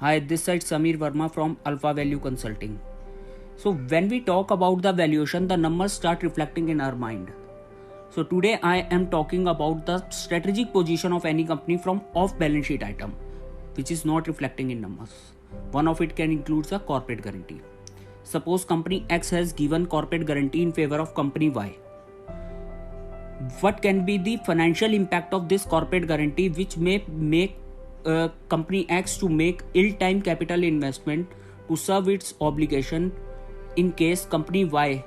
Hi, this side Samir Verma from Alpha Value Consulting. So when we talk about the valuation, the numbers start reflecting in our mind. So today I am talking about the strategic position of any company from off-balance sheet item, which is not reflecting in numbers. One of it can include the corporate guarantee. Suppose company X has given corporate guarantee in favor of company Y. What can be the financial impact of this corporate guarantee, which may make company X to make ill-timed capital investment to serve its obligation in case company Y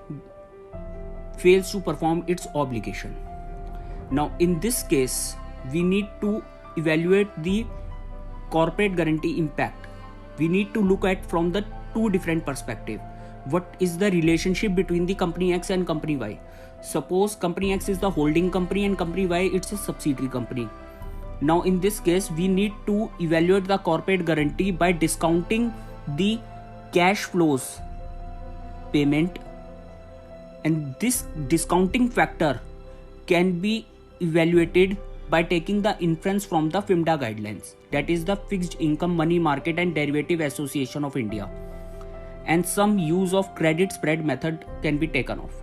fails to perform its obligation. Now in this case, we need to evaluate the corporate guarantee impact. We need to look at from the two different perspectives. What is the relationship between the company X and company Y? Suppose company X is the holding company and company Y it's a subsidiary company. Now in this case, we need to evaluate the corporate guarantee by discounting the cash flows payment, and this discounting factor can be evaluated by taking the inference from the FIMDA guidelines, that is the Fixed Income Money Market and Derivative Association of India, and some use of credit spread method can be taken off.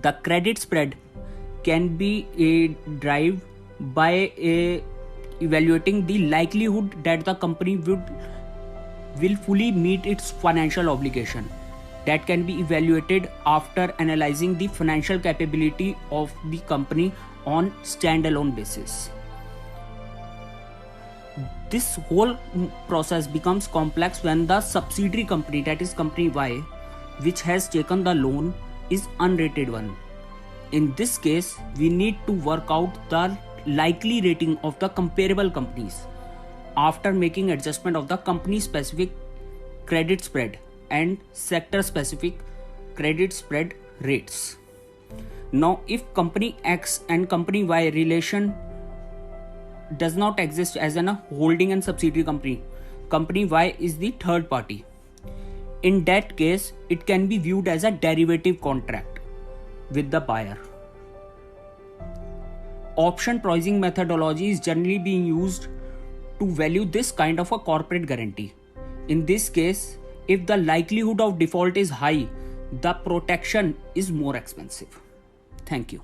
The credit spread can be derived by evaluating the likelihood that the company will fully meet its financial obligation. That can be evaluated after analyzing the financial capability of the company on standalone basis. This whole process becomes complex when the subsidiary company, that is company Y, which has taken the loan, is unrated one. In this case, we need to work out the likely rating of the comparable companies after making adjustment of the company specific credit spread and sector specific credit spread rates. Now if company X and company Y relation does not exist as a holding and subsidiary company, company Y is the third party. In that case, it can be viewed as a derivative contract with the buyer. Option pricing methodology is generally being used to value this kind of a corporate guarantee. In this case, if the likelihood of default is high, the protection is more expensive. Thank you.